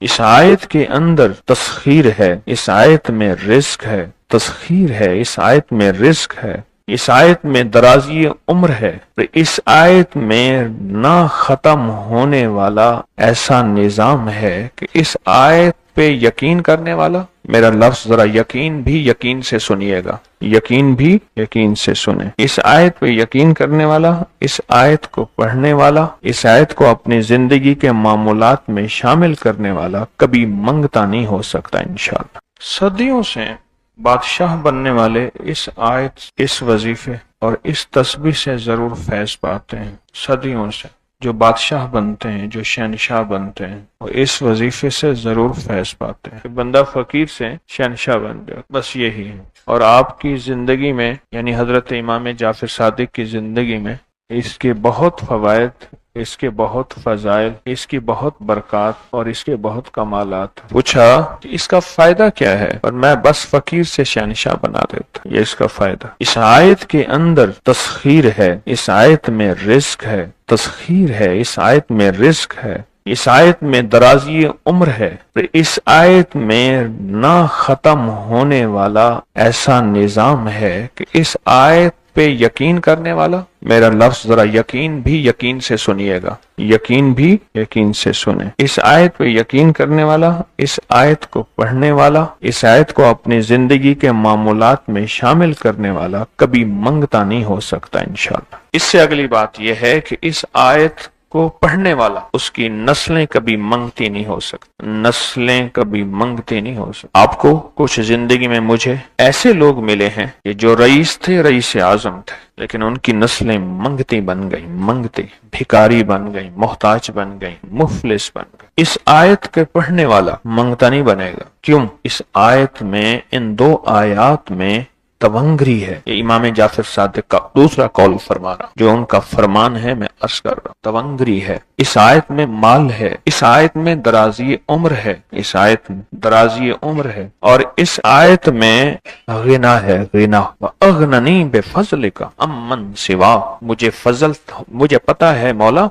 اس آیت کے اندر تسخیر ہے، اس آیت میں رزق ہے، تسخیر ہے، اس آیت میں رزق ہے، اس آیت میں درازی عمر ہے، اس آیت میں نہ ختم ہونے والا ایسا نظام ہے کہ اس آیت پہ یقین کرنے والا، میرا لفظ ذرا یقین بھی یقین سے سنیے گا، یقین بھی یقین سے سنیں، اس آیت پہ یقین کرنے والا، اس آیت کو پڑھنے والا، اس آیت کو اپنی زندگی کے معمولات میں شامل کرنے والا کبھی منگتا نہیں ہو سکتا انشاءاللہ۔ صدیوں سے بادشاہ بننے والے اس آیت، اس وظیفے اور اس تسبیح سے ضرور فیض پاتے ہیں۔ صدیوں سے جو بادشاہ بنتے ہیں، جو شہنشاہ بنتے ہیں، وہ اس وظیفے سے ضرور فیض پاتے ہیں کہ بندہ فقیر سے شہنشاہ بن جائے، بس یہی ہے۔ اور آپ کی زندگی میں، یعنی حضرت امام جعفر صادق کی زندگی میں اس کے بہت فوائد، اس کے بہت فضائل، اس کی بہت برکات اور اس کے بہت کمالات۔ پوچھا کہ اس کا فائدہ کیا ہے، اور میں بس فقیر سے شہنشاہ بنا دیتا، یہ اس کا فائدہ۔ اس آیت کے اندر تسخیر ہے، اس آیت میں رزق ہے، تسخیر ہے، اس آیت میں رزق ہے، اس آیت میں درازی عمر ہے، اس آیت میں نہ ختم ہونے والا ایسا نظام ہے کہ اس آیت پہ یقین کرنے والا، میرا لفظ ذرا یقین بھی یقین سے سنیے گا، یقین بھی یقین سے سنیں، اس آیت پہ یقین کرنے والا، اس آیت کو پڑھنے والا، اس آیت کو اپنی زندگی کے معمولات میں شامل کرنے والا کبھی منگتا نہیں ہو سکتا انشاءاللہ۔ اس سے اگلی بات یہ ہے کہ اس آیت کو پڑھنے والا، اس کی نسلیں کبھی منگتی نہیں ہو سکتی، نسلیں کبھی منگتی نہیں ہو سکتی۔ آپ کو کچھ زندگی میں مجھے ایسے لوگ ملے ہیں کہ جو رئیس تھے، رئیس اعظم تھے، لیکن ان کی نسلیں منگتی بن گئی، منگتی، بھکاری بن گئی، محتاج بن گئی، مفلس بن گئی۔ اس آیت کے پڑھنے والا منگتا نہیں بنے گا۔ کیوں؟ اس آیت میں، ان دو آیات میں تونگری ہے۔ یہ امام جعفر صادق کا دوسرا قول فرما رہا، جو ان کا فرمان ہے، میں عرض کر رہا ہوں، تونگری ہے۔ اس آیت میں مال ہے، اس آیت میں درازی عمر ہے، اس آیت میں درازی عمر ہے، اور اس آیت میں غنا ہے، غنا۔ وَأَغْنَنِي بِفَضْلِكَ عَمَّنْ سِوَاكَ، مجھے فضل، مجھے پتا ہے مولا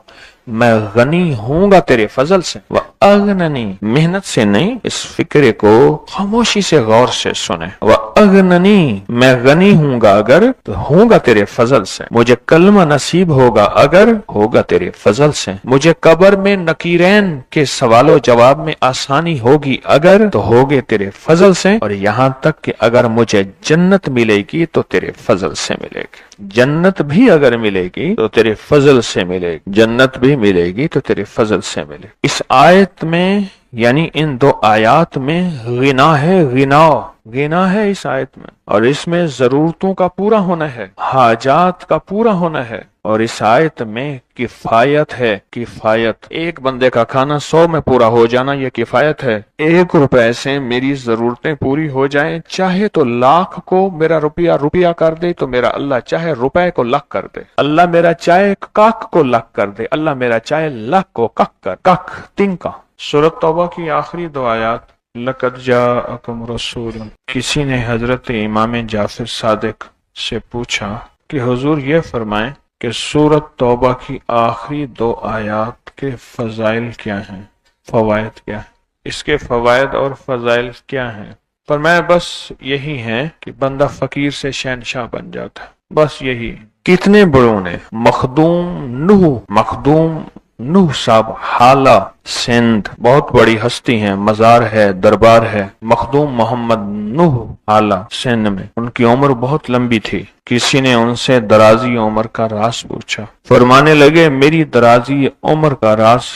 میں غنی ہوں گا تیرے فضل سے۔ وَأَغْنَنِي، محنت سے نہیں، اس فکرے کو خاموشی سے غور سے سنیں۔ وَأَغْنَنِي، میں غنی ہوں گا اگر تو ہوں گا تیرے فضل سے، مجھے کلمہ نصیب ہوگا اگر ہوگا تیرے فضل سے، مجھے قبر میں نکیرین کے سوال و جواب میں آسانی ہوگی اگر تو ہوگے تیرے فضل سے، اور یہاں تک کہ اگر مجھے جنت ملے گی تو تیرے فضل سے ملے گی، جنت بھی اگر ملے گی تو تیرے فضل سے ملے گی، جنت بھی ملے گی تو تیرے فضل سے ملے گی۔ اس آیت میں، یعنی ان دو آیات میں غنا ہے، غنا، غنا ہے اس آیت میں، اور اس میں ضرورتوں کا پورا ہونا ہے، حاجات کا پورا ہونا ہے، اور اس آیت میں کفایت ہے، کفایت، ایک بندے کا کھانا 100 میں پورا ہو جانا یہ کفایت ہے۔ 1 روپے سے میری ضرورتیں پوری ہو جائیں، چاہے تو لاکھ کو میرا روپیہ روپیہ کر دے تو میرا اللہ چاہے روپے کو لاکھ کر دے، اللہ میرا چاہے کاک کو لاکھ کر دے، اللہ میرا چاہے لاکھ کو کک کر، کک تنکا۔ سورۃ توبہ کی آخری 2 آیات، لَقَدْ جَاءَكُمْ رَسُولٌ۔ کسی نے حضرت امام جعفر صادق سے پوچھا کہ حضور یہ فرمائیں کہ سورۃ توبہ کی آخری 2 آیات کے فضائل کیا ہیں، فوائد کیا ہیں، اس کے فوائد اور فضائل کیا ہیں؟ فرمایا بس یہی ہیں کہ بندہ فقیر سے شہنشاہ بن جاتا ہے، بس یہی۔ کتنے بڑوں نے، مخدوم نوح صاحب حالہ سندھ، بہت بڑی ہستی ہیں، مزار ہے، دربار ہے، مخدوم محمد نوح حالہ سندھ میں، ان کی عمر بہت لمبی تھی۔ کسی نے ان سے درازی عمر کا راز پوچھا، فرمانے لگے میری درازی عمر کا راز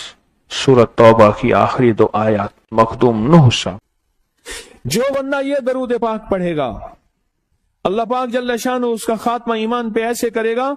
سورۃ توبہ کی آخری 2 آیات۔ مخدوم نوح صاحب، جو بندہ یہ درود پاک پڑھے گا، اللہ پاک جل شانہ اس کا خاتمہ ایمان پہ ایسے کرے گا،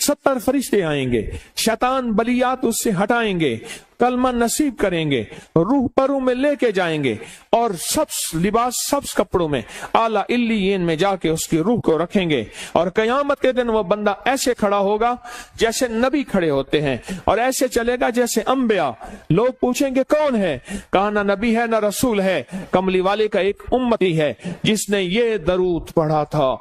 70 فرشتے آئیں گے، شیطان بلیات اس سے ہٹائیں گے، کلمہ نصیب کریں گے، روح پروں میں لے کے جائیں گے، اور سبز لباس، سبز کپڑوں میں اعلیٰ علیین میں جا کے اس کی روح کو رکھیں گے، اور قیامت کے دن وہ بندہ ایسے کھڑا ہوگا جیسے نبی کھڑے ہوتے ہیں، اور ایسے چلے گا جیسے انبیاء۔ لوگ پوچھیں گے کون ہے؟ کہا نہ نبی ہے نہ رسول ہے، کملی والے کا ایک امتی ہے جس نے یہ درود پڑھا تھا۔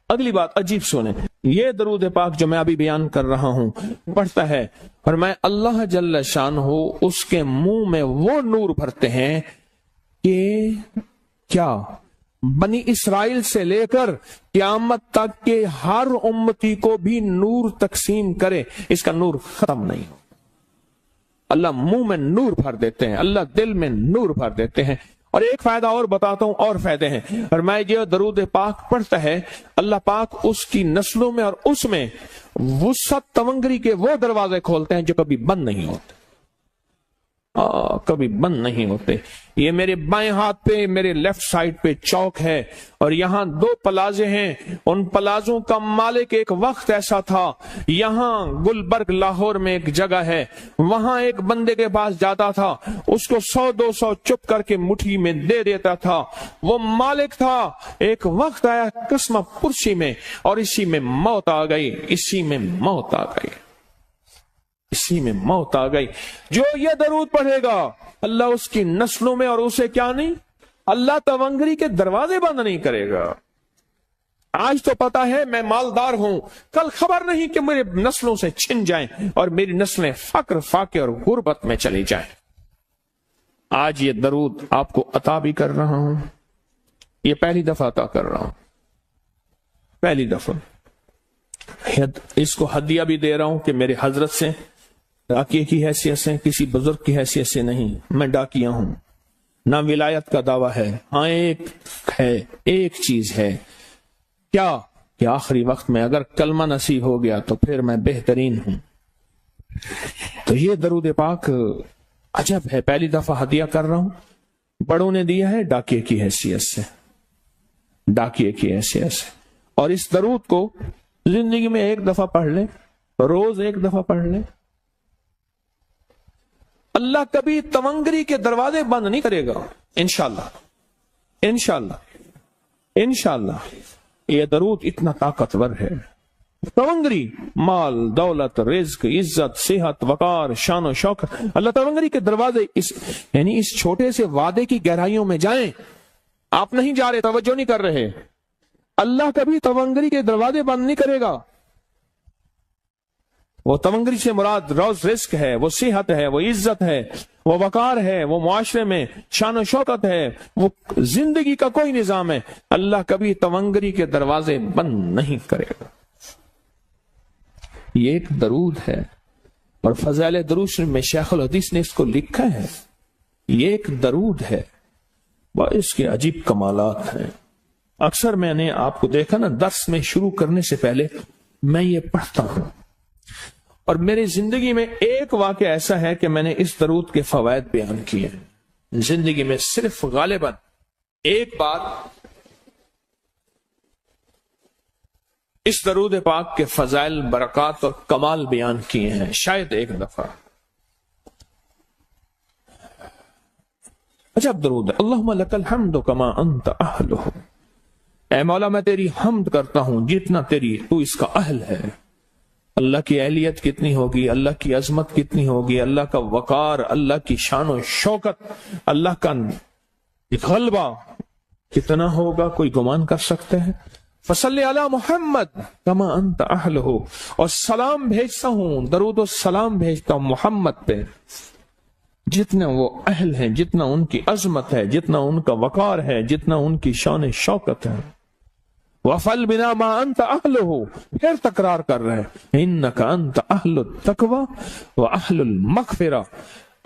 اگلی بات عجیب سنیں، یہ درود پاک جو میں ابھی بیان کر رہا ہوں پڑھتا ہے، اور میں اللہ جل شانہ اس کے منہ میں وہ نور بھرتے ہیں کہ کیا بنی اسرائیل سے لے کر قیامت تک کے ہر امتی کو بھی نور تقسیم کرے، اس کا نور ختم نہیں ہو۔ اللہ منہ میں نور بھر دیتے ہیں، اللہ دل میں نور بھر دیتے ہیں۔ اور ایک فائدہ اور بتاتا ہوں، اور فائدے ہیں، اور میں یہ درود پاک پڑھتا ہے، اللہ پاک اس کی نسلوں میں اور اس میں وسعت تونگری کے وہ دروازے کھولتے ہیں جو کبھی بند نہیں ہوتے، کبھی بند نہیں ہوتے۔ یہ میرے بائیں ہاتھ پہ، میرے لیفٹ سائڈ پہ چوک ہے، اور یہاں 2 پلازے ہیں۔ ان پلازوں کا مالک ایک وقت ایسا تھا، یہاں گلبرگ لاہور میں ایک جگہ ہے، وہاں ایک بندے کے پاس جاتا تھا، اس کو 100-200 چپ کر کے مٹھی میں دے دیتا تھا، وہ مالک تھا۔ ایک وقت آیا قسمہ پرسی میں، اور اسی میں موت آ گئی، اسی میں موت آ گئی، اسی میں موت آ گئی۔ جو یہ درود پڑھے گا اللہ اس کی نسلوں میں اور اسے کیا نہیں، اللہ تونگری کے دروازے بند نہیں کرے گا۔ آج تو پتا ہے میں مالدار ہوں، کل خبر نہیں کہ میرے نسلوں سے چھن جائیں اور میری نسلیں فقر فاقے اور غربت میں چلی جائیں۔ آج یہ درود آپ کو عطا بھی کر رہا ہوں، یہ پہلی دفعہ عطا کر رہا ہوں، پہلی دفعہ۔ اس کو ہدیہ بھی دے رہا ہوں کہ میرے حضرت سے، ڈاکیے کی حیثیت سے، کسی بزرگ کی حیثیت سے نہیں، میں ڈاکیہ ہوں، نہ ولایت کا دعویٰ ہے۔ ہاں ایک چیز ہے، کیا کہ آخری وقت میں اگر کلمہ نصیب ہو گیا تو پھر میں بہترین ہوں۔ تو یہ درود پاک عجب ہے، پہلی دفعہ ہدیہ کر رہا ہوں، بڑوں نے دیا ہے ڈاکیے کی حیثیت سے، ڈاکیے کی حیثیت سے۔ اور اس درود کو زندگی میں ایک دفعہ پڑھ لیں، روز ایک دفعہ پڑھ لیں، اللہ کبھی تونگری کے دروازے بند نہیں کرے گا، انشاءاللہ انشاءاللہ انشاءاللہ۔ یہ درود اتنا طاقتور ہے، تونگری، مال، دولت، رزق، عزت، صحت، وقار، شان و شوکت، اللہ تونگری کے دروازے یعنی اس چھوٹے سے وعدے کی گہرائیوں میں جائیں۔ آپ نہیں جا رہے، توجہ نہیں کر رہے، اللہ کبھی تونگری کے دروازے بند نہیں کرے گا۔ وہ تونگری سے مراد روز رزق ہے، وہ صحت ہے، وہ عزت ہے، وہ وقار ہے، وہ معاشرے میں شان و شوکت ہے، وہ زندگی کا کوئی نظام ہے۔ اللہ کبھی تونگری کے دروازے بند نہیں کرے گا۔ یہ ایک درود ہے، اور فضائل درود شریف میں شیخ الحدیث نے اس کو لکھا ہے، یہ ایک درود ہے، اس کے عجیب کمالات ہیں۔ اکثر میں نے آپ کو دیکھا نا، درس میں شروع کرنے سے پہلے میں یہ پڑھتا ہوں، اور میری زندگی میں ایک واقعہ ایسا ہے کہ میں نے اس درود کے فوائد بیان کیے ہیں۔ زندگی میں صرف غالباً ایک بار اس درود پاک کے فضائل، برکات اور کمال بیان کیے ہیں، شاید ایک دفعہ۔ عجب درود ہے، اللہم لک الحمد کما انت اہلہ، اے مولا میں تیری حمد کرتا ہوں جتنا تو اس کا اہل ہے۔ اللہ کی اہلیت کتنی ہوگی، اللہ کی عظمت کتنی ہوگی، اللہ کا وقار، اللہ کی شان و شوکت، اللہ کا غلبہ کتنا ہوگا، کوئی گمان کر سکتے ہیں؟ فصلی علی محمد کما انت اہلہ، اور سلام بھیجتا ہوں، درود و سلام بھیجتا ہوں محمد پہ، جتنا وہ اہل ہیں، جتنا ان کی عظمت ہے، جتنا ان کا وقار ہے، جتنا ان کی شان شوکت ہے۔ وَفَلْ بِنَا مَا أَنْتَ أَهْلُهُ، پھر تکرار کر رہے ہیں، إِنَّكَ أَنْتَ أَهْلُ التَّقْوَى وَأَهْلُ الْمَغْفِرَةِ،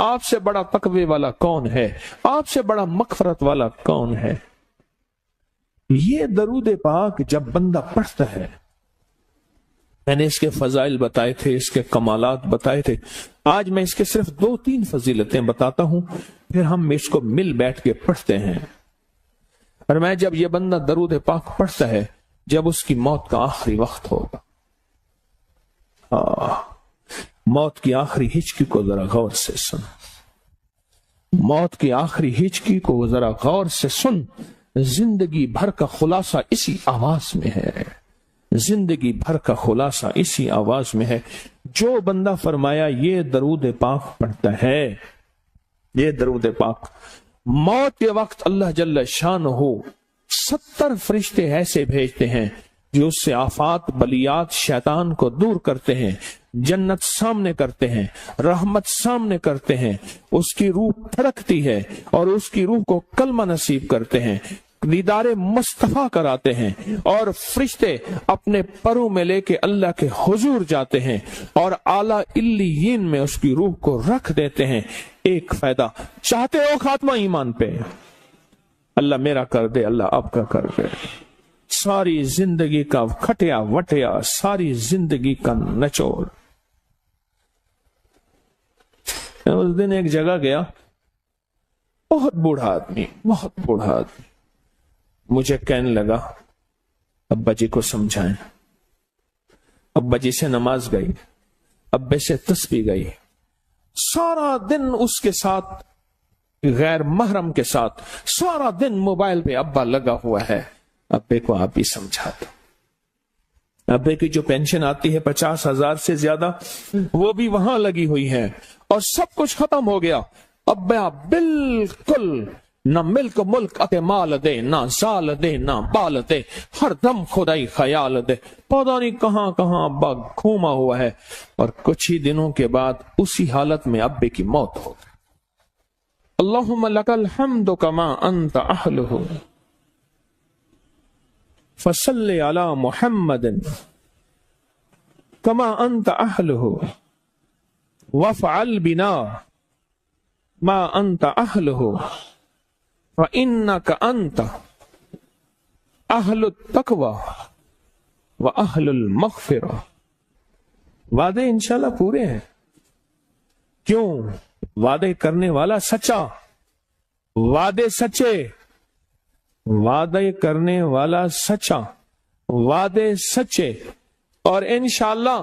آپ سے بڑا تقوی والا کون ہے، آپ سے بڑا مغفرت والا کون ہے؟ یہ درود پاک جب بندہ پڑھتا ہے، میں نے اس کے فضائل بتائے تھے، اس کے کمالات بتائے تھے، آج میں اس کے صرف 2-3 فضیلتیں بتاتا ہوں، پھر ہم اس کو مل بیٹھ کے پڑھتے ہیں۔ اور میں جب یہ بندہ درود پاک پڑھتا ہے، جب اس کی موت کا آخری وقت ہوگا، موت کی آخری ہچکی کو ذرا غور سے سن، موت کی آخری ہچکی کو ذرا غور سے سن، زندگی بھر کا خلاصہ اسی آواز میں ہے، زندگی بھر کا خلاصہ اسی آواز میں ہے۔ جو بندہ فرمایا یہ درود پاک پڑھتا ہے، یہ درود پاک، موت کے وقت اللہ جل شانہ 70 فرشتے ایسے بھیجتے ہیں جو اس سے آفات بلیات شیطان کو دور کرتے ہیں، جنت سامنے کرتے ہیں، رحمت سامنے کرتے ہیں، اس کی روح تھڑکتی ہے اور اس کی روح کو کلمہ نصیب کرتے ہیں، دیدار مصطفیٰ کراتے ہیں، اور فرشتے اپنے پروں میں لے کے اللہ کے حضور جاتے ہیں اور اعلیٰ علیین میں اس کی روح کو رکھ دیتے ہیں۔ ایک فائدہ چاہتے ہو خاتمہ ایمان پہ، اللہ میرا کر دے، اللہ آپ کا کر دے، ساری زندگی کا کھٹیا وٹیا، ساری زندگی کا نچوڑ۔ اس دن ایک جگہ گیا، بہت بوڑھا آدمی، بہت بوڑھا آدمی، مجھے کہنے لگا ابا جی کو سمجھائیں۔ ابا جی سے نماز گئی، ابے سے تسبیح گئی، سارا دن اس کے ساتھ غیر محرم کے ساتھ سارا دن موبائل پہ ابا لگا ہوا ہے۔ ابے کو آپ ہی سمجھا دو۔ ابے کی جو پینشن آتی ہے 50,000 سے زیادہ، وہ بھی وہاں لگی ہوئی ہے اور سب کچھ ختم ہو گیا۔ ابا بالکل نہ ملک ملک اتے مال دے، نہ زال دے، نہ بال دے، ہر دم خدائی خیال دے، پتا نہیں کہاں کہاں ابا گھوما ہوا ہے۔ اور کچھ ہی دنوں کے بعد اسی حالت میں ابے کی موت ہو گئی۔ اللہم لک الحمد کما انت اہلہ فصلی علی محمد کما انت اہلہ وافعل بنا ما انت اہلہ فإنک انت اہل التقوی واہل المغفرہ۔ وعدے انشاءاللہ پورے ہیں، کیوں؟ وعدے کرنے والا سچا، وعدے سچے، وعدے کرنے والا سچا، وعدے سچے، اور انشاءاللہ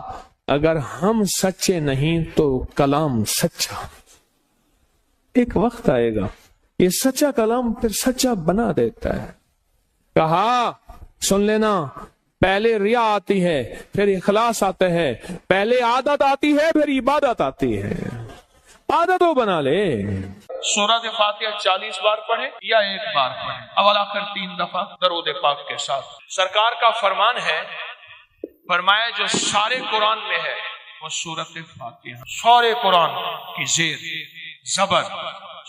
اگر ہم سچے نہیں تو کلام سچا۔ ایک وقت آئے گا یہ سچا کلام پھر سچا بنا دیتا ہے۔ کہا سن لینا، پہلے ریا آتی ہے پھر اخلاص آتا ہے، پہلے عادت آتی ہے پھر عبادت آتی ہے، عادتوں بنا لے۔ سورۃ فاتحہ 40 بار پڑھے یا ایک بار پڑھے، اول آخر 3 دفعہ درود پاک کے ساتھ۔ سرکار کا فرمان ہے، فرمایا جو سارے قرآن میں ہے وہ سورۃ فاتحہ، سارے قرآن کی زیر زبر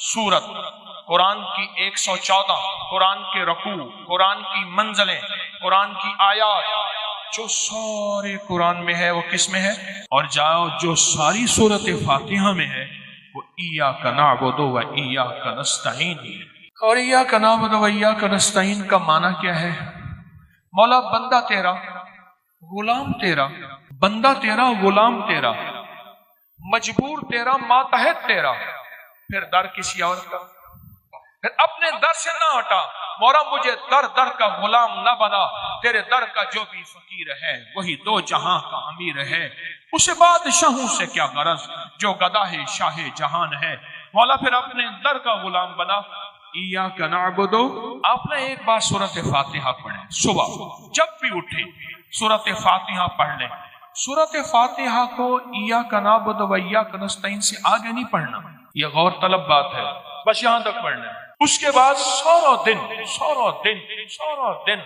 سورت، قرآن کی 114، قرآن کے رکوع، قرآن کی منزلیں، قرآن کی آیات، جو سارے قرآن میں ہے وہ کس میں ہے؟ اور جاؤ جو ساری سورۃ فاتحہ میں ہے وہ ایاک نعبد و ایاک نستعین۔ اور ایاک نعبد و ایاک نستعین کا معنی کیا ہے؟ مولا بندہ تیرا، غلام تیرا، بندہ تیرا، غلام تیرا، مجبور تیرا، ماتحت تیرا، پھر در کسی اور کا، پھر اپنے در سے نہ ہٹا۔ مولا مجھے در در کا غلام نہ بنا، تیرے در کا جو بھی فقیر ہے وہی 2 جہاں کا امیر ہے، اسے بادشاہوں سے کیا غرض جو گدا ہے شاہ جہان ہے۔ مولا پھر اپنے در کا غلام بنا۔ ایاک نعبد، آپ نے ایک بار سورۃ فاتحہ پڑھیں، صبح جب بھی اٹھے سورۃ فاتحہ پڑھ لیں۔ سورۃ فاتحہ کو ایاک نعبد و ایاک نستعین سے آگے نہیں پڑھنا، یہ غور طلب بات ہے، بس یہاں تک پڑھنا ہے۔ اس کے بعد سارا دن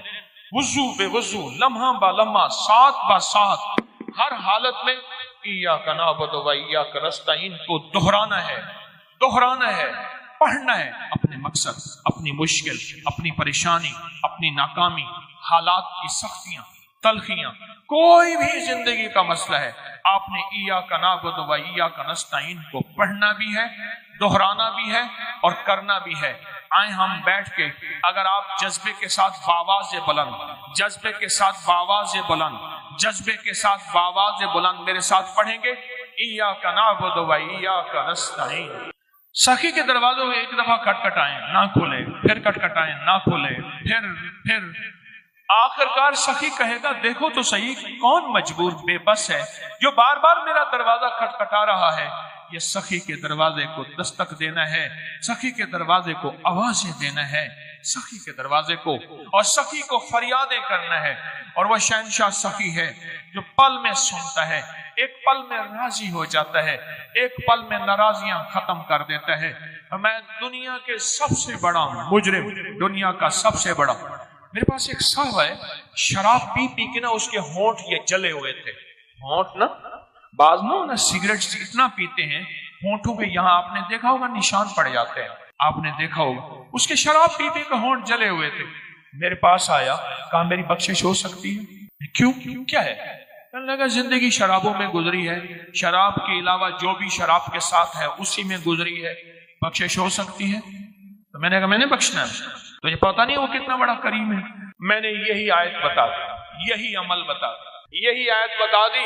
وضو بے وضو، لمحہ با لمحہ، ساتھ با ساتھ، ہر حالت میں ایاک نعبد و ایاک نستعین کو دہرانا ہے، پڑھنا ہے۔ اپنے مقصد، اپنی مشکل، اپنی پریشانی، اپنی ناکامی، حالات کی سختیاں، تلخیاں، کوئی بھی زندگی کا مسئلہ ہے، آپ نے ایاک نعبد و ایاک نستعین کو پڑھنا بھی ہے، دہرانا بھی ہے اور کرنا بھی ہے۔ آئیں ہم بیٹھ کے، اگر آپ جذبے کے ساتھ باواز بلند، جذبے کے ساتھ باواز بلند، جذبے کے ساتھ باواز بلند میرے ساتھ پڑھیں گے، ایاک نعبد و ایاک نستعین۔ سخی کے دروازوں میں ایک دفعہ کھٹکھٹائیں، نہ کھولے، پھر کھٹکھٹائیں، نہ کھولے، پھر آخر کار سخی کہے گا دیکھو تو صحیح کون مجبور بے بس ہے جو بار بار میرا دروازہ کھٹکھٹا رہا ہے۔ یہ سخی کے دروازے کو دستک دینا ہے، سخی کے دروازے کو آوازیں دینا ہے، سخی کے دروازے کو، اور سخی کو فریادیں کرنا ہے۔ اور وہ شہنشاہ سخی ہے جو پل میں سنتا ہے، ایک پل میں راضی ہو جاتا ہے، ایک پل میں ناراضیاں ختم کر دیتا ہے۔ میں دنیا کے سب سے بڑا مجرم، دنیا کا سب سے بڑا میرے پاس ایک صاحب ہے، شراب پی پی کے نا اس کے ہونٹ یہ جلے ہوئے تھے. ہونٹ نا بعض نا سگریٹ اتنا پیتے ہیں ہونٹوں پہ یہاں آپ نے دیکھا ہوگا نشان پڑ جاتے ہیں، آپ نے دیکھا ہوگا. اس کے شراب پی پی کے ہونٹ جلے ہوئے تھے. میرے پاس آیا، کہا میری بخشش ہو سکتی ہے؟ کیوں کیا ہے؟ کہنے لگا زندگی شرابوں میں گزری ہے، شراب کے علاوہ جو بھی شراب کے ساتھ ہے اسی میں گزری ہے، بخشش ہو سکتی ہے؟ تو میں نے کہا میں نے بخشنا ہے، تجھے پتا نہیں وہ کتنا بڑا کریم ہے. میں نے یہی آیت بتا دی، یہی عمل بتا دی، یہی آیت بتا دی،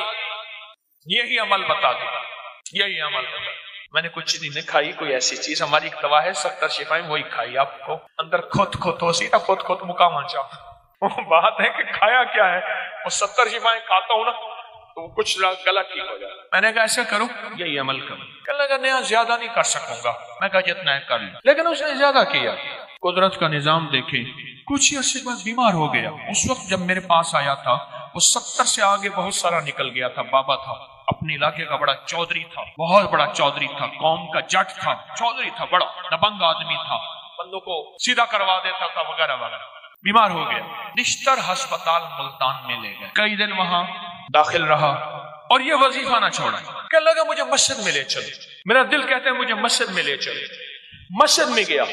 یہی عمل بتا دی، یہی عمل بتا دی. میں نے کچھ چیز نہیں کھائی، کوئی ایسی چیز ہماری ایک دوا ہے 70 شفائیں، وہی کھائی. آپ کو اندر خود ہو سیدھا خود مقام آ جاؤ. بات ہے کہ کھایا کیا ہے، وہ 70 شفائیں کھاتا ہوں نا تو کچھ گلا ٹھیک ہو جائے. میں نے کہا ایسا کرو، یہی عمل کرو. کہنے لگا نہیں زیادہ نہیں کر سکوں گا. میں کہا جتنا ہے کر لیں. لیکن اس نے زیادہ کیا. قدرت کا نظام دیکھیں، کچھ عرصے بعد بیمار ہو گیا. اس وقت جب میرے پاس آیا تھا وہ 70 سے آگے بہت سارا نکل گیا تھا. بابا تھا، اپنے علاقے کا بڑا چودھری تھا، بہت بڑا چودھری تھا، قوم کا جٹ تھا، چودھری تھا، بڑا دبنگ آدمی تھا، بندوں کو سیدھا کروا دیتا تھا وغیرہ وغیرہ. بیمار ہو گیا، نشتر ہسپتال ملتان میں لے گئے. کئی دن وہاں داخل رہا اور یہ وظیفہ نہ چھوڑا. کہنے لگا مجھے مسجد میں لے چلو. میرا دل کہتے ہیں مجھے مسجد میں لے چلو. مسجد میں گیا،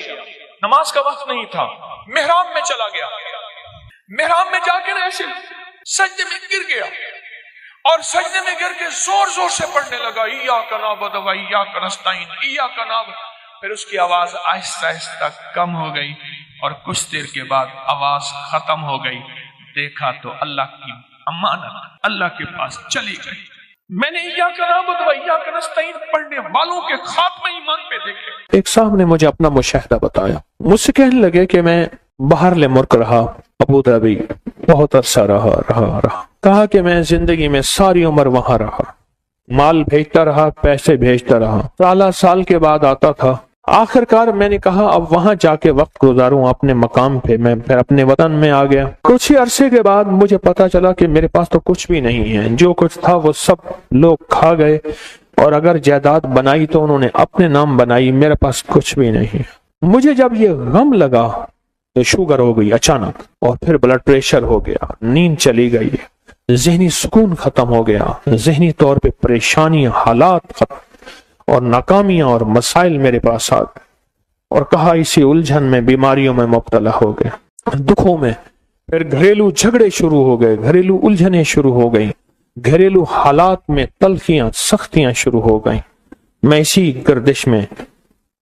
نماز کا وقت نہیں تھا، محراب میں چلا گیا. محراب میں جا کے ایسے سجدے میں گر گیا اور سجدے میں گر کے زور زور سے پڑھنے لگا ایاک نعبد و ایاک نستعین، ایاک نعبد. پھر اس کی آواز آہستہ آہستہ کم ہو گئی اور کچھ دیر کے بعد آواز ختم ہو گئی. دیکھا تو اللہ کی امانت اللہ کے پاس چلی گئی. میں نے ایاک نعبد و ایاک نستعین پڑھنے والوں کے خاتمہ ایمان پہ دیکھے. ایک صاحب نے مجھے اپنا مشاہدہ بتایا. مجھ سے کہنے لگے کہ میں باہر ملک رہا، ابو ظبی بہت عرصہ رہا. کہا کہ میں زندگی میں ساری عمر وہاں رہا، مال بھیجتا رہا، پیسے بھیجتا رہا. سال کے بعد آتا تھا. آخر کار میں نے کہا اب وہاں جا کے وقت گزاروں اپنے مقام پہ. میں پھر اپنے وطن میں آ گیا. کچھ ہی عرصے کے بعد مجھے پتا چلا کہ میرے پاس تو کچھ بھی نہیں ہے. جو کچھ تھا وہ سب لوگ کھا گئے، اور اگر جائیداد بنائی تو انہوں نے اپنے نام بنائی. میرے پاس کچھ بھی نہیں. مجھے جب یہ غم لگا تو شوگر ہو گئی اچانک، اور پھر بلڈ پریشر ہو گیا، نیند چلی گئی، ذہنی سکون ختم ہو گیا، ذہنی طور پہ پریشانی، حالات ختم، اور ناکامیاں اور مسائل میرے پاس آ گئے. اور کہا اسی الجھن میں بیماریوں میں مبتلا ہو گئے، دکھوں میں. پھر گھریلو جھگڑے شروع ہو گئے، گھریلو الجھنیں شروع ہو گئیں، گھریلو حالات میں تلخیاں سختیاں شروع ہو گئیں. میں اسی گردش میں،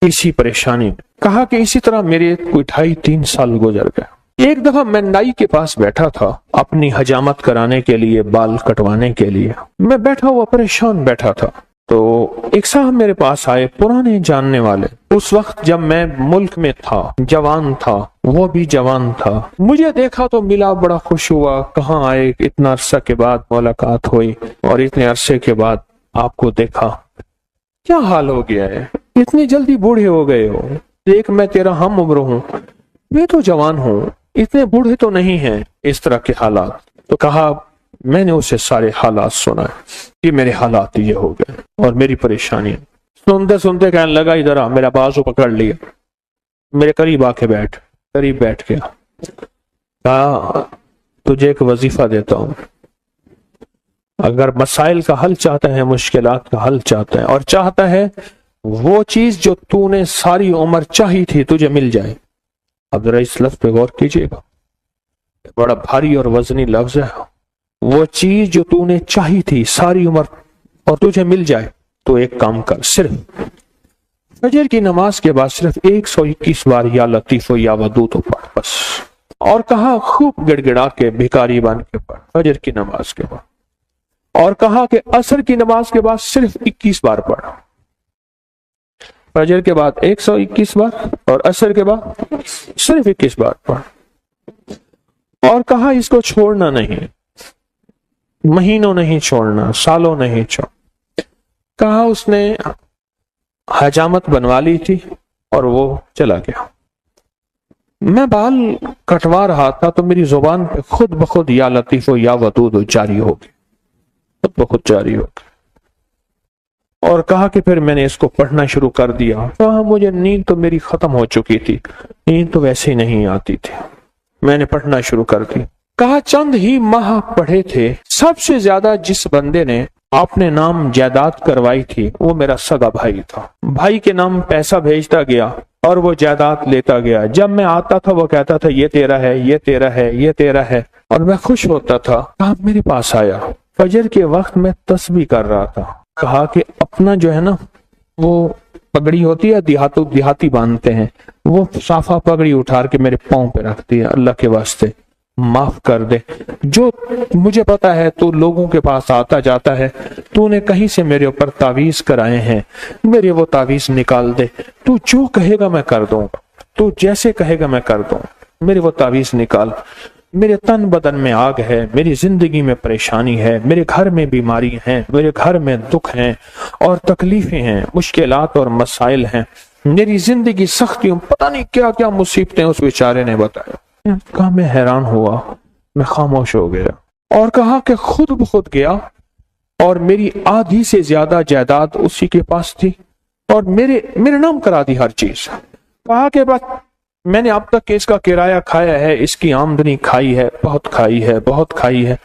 اسی پریشانی میں. کہا کہ اسی طرح میرے کوئی 2.5-3 سال گزر گئے. ایک دفعہ میں نائی کے پاس بیٹھا تھا اپنی حجامت کرانے کے لیے، بال کٹوانے کے لیے. میں بیٹھا ہوا پریشان بیٹھا تھا تو ایک صاحب میرے پاس آئے، پرانے جاننے والے. اس وقت جب میں ملک میں تھا، جوان تھا، وہ بھی جوان تھا. مجھے دیکھا تو ملا، بڑا خوش ہوا. کہاں آئے، اتنا عرصہ کے بعد ملاقات ہوئی اور اتنے عرصے کے بعد آپ کو دیکھا. کیا حال ہو گیا ہے، اتنی جلدی بوڑھے ہو گئے ہو. دیکھ میں تیرا ہم عمر ہوں، میں تو جوان ہوں، اتنے بوڑھے تو نہیں ہیں. اس طرح کے حالات. تو کہا میں نے اسے سارے حالات سنائے کہ میرے حالات یہ ہو گئے اور میری پریشانی. سنتے سنتے کہنے لگا ادھر آ. میرا بازو پکڑ لیا، میرے قریب آ کے بیٹھ. قریب بیٹھ گیا. کہا تجھے ایک وظیفہ دیتا ہوں، اگر مسائل کا حل چاہتا ہے، مشکلات کا حل چاہتا ہے، اور چاہتا ہے وہ چیز جو تو نے ساری عمر چاہی تھی تجھے مل جائے. اب ذرا اس لفظ پہ غور کیجئے گا، بڑا بھاری اور وزنی لفظ ہے. وہ چیز جو تو نے چاہی تھی ساری عمر اور تجھے مل جائے تو ایک کام کر، صرف فجر کی نماز کے بعد صرف 121 بار یا لطیف و یا ودود تو پڑھ بس. اور کہا خوب گڑ گڑا کے بھکاری بن کے پڑھ فجر کی نماز کے بعد. اور کہا کہ عصر کی نماز کے بعد صرف 21 بار پڑھ. فجر کے بعد 121 بار اور عصر کے بعد صرف 21 بار پڑھ. اور کہا اس کو چھوڑنا نہیں، مہینوں نہیں چھوڑنا، سالوں نہیں چھوڑ. کہا اس نے حجامت بنوا لی تھی اور وہ چلا گیا. میں بال کٹوا رہا تھا تو میری زبان پہ خود بخود یا لطیف و یا ودود جاری ہو گئی، خود بخود جاری ہو گئی. اور کہا کہ پھر میں نے اس کو پڑھنا شروع کر دیا. کہا مجھے نیند تو میری ختم ہو چکی تھی، نیند تو ویسے ہی نہیں آتی تھی. میں نے پڑھنا شروع کر دی. کہا چند ہی ماہ پڑھے تھے، سب سے زیادہ جس بندے نے اپنے نام جائیداد کروائی تھی وہ میرا سگا بھائی تھا. بھائی کے نام پیسہ بھیجتا گیا اور وہ جائیداد لیتا گیا. جب میں آتا تھا وہ کہتا تھا یہ تیرا ہے، یہ تیرا ہے، یہ تیرا ہے، اور میں خوش ہوتا تھا. کہا میرے پاس آیا، فجر کے وقت میں تسبیح کر رہا تھا. کہا کہ اپنا جو ہے نا وہ پگڑی ہوتی ہے، دیہاتی باندھتے ہیں، وہ صافہ پگڑی اٹھا کے میرے پاؤں پہ رکھ دیا. اللہ کے واسطے معاف کر دے، جو مجھے پتا ہے تو لوگوں کے پاس آتا جاتا ہے، تو نے کہیں سے میرے اوپر تعویذ کرائے ہیں، میرے وہ تعویذ نکال دے. تو جو کہے گا میں کر دوں، تو جیسے کہے گا میں کر دوں. میرے وہ تعویذ نکال. میرے تن بدن میں آگ ہے، میری زندگی میں پریشانی ہے، میرے گھر میں بیماری ہیں، میرے گھر میں دکھ ہیں اور تکلیفیں ہیں، مشکلات اور مسائل ہیں، میری زندگی سختیوں، پتہ نہیں کیا کیا مصیبتیں اس بیچارے نے بتایا. کہا میں حیران ہوا، میں خاموش ہو گیا. اور کہا کہ خود بخود گیا اور میری آدھی سے زیادہ جائیداد اسی کے پاس تھی اور میرے نام کرا دی ہر چیز. کہا کہ بس میں نے اب تک اس کا کرایہ کھایا ہے، اس کی آمدنی کھائی ہے، بہت کھائی ہے، بہت کھائی ہے.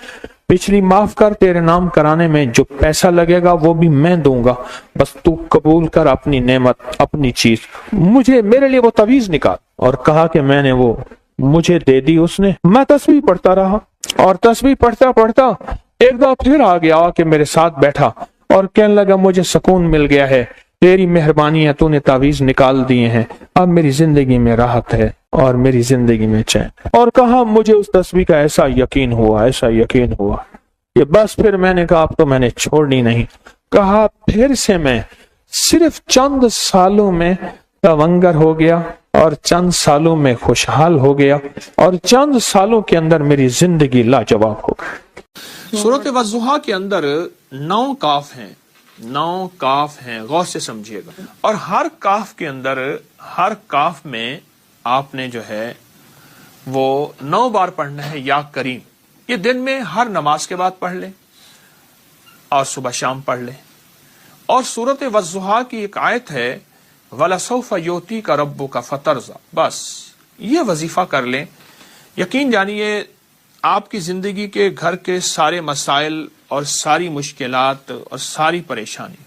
پچھلی معاف کر، تیرے نام کرانے میں جو پیسہ لگے گا وہ بھی میں دوں گا، بس تو قبول کر اپنی نعمت، اپنی چیز. میرے لیے وہ تعویذ نکال. اور کہا کہ میں نے وہ مجھے دے دی اس نے. میں تسبیح پڑھتا رہا اور تسبیح پڑھتا پڑھتا ایک دفعہ پھر آ گیا کہ میرے ساتھ بیٹھا اور کہنے لگا مجھے سکون مل گیا ہے، تیری مہربانی ہے، تو نے تعویذ نکال دیے ہیں، اب میری زندگی میں راحت ہے اور میری زندگی میں چین. اور کہا مجھے اس تسبیح کا ایسا یقین ہوا کہ بس پھر میں نے کہا اب تو میں نے چھوڑنی نہیں. کہا پھر سے میں صرف چند سالوں میں تونگر ہو گیا اور چند سالوں میں خوشحال ہو گیا اور چند سالوں کے اندر میری زندگی لاجواب ہو گئی. سورۃ والضحیٰ کے اندر 9 کاف ہیں، 9 کاف ہیں، غور سے سمجھیے گا. اور ہر کاف کے اندر، ہر کاف میں آپ نے جو ہے وہ 9 بار پڑھنا ہے یا کریم. یہ دن میں ہر نماز کے بعد پڑھ لیں اور صبح شام پڑھ لیں. اور سورۃ والضحیٰ کی ایک آیت ہے وَلَسَوْفَ يُؤْتِيكَ رَبُّكَ فَتَرْضَىٰ، بس یہ وظیفہ کر لیں. یقین جانیے آپ کی زندگی کے گھر کے سارے مسائل اور ساری مشکلات اور ساری پریشانی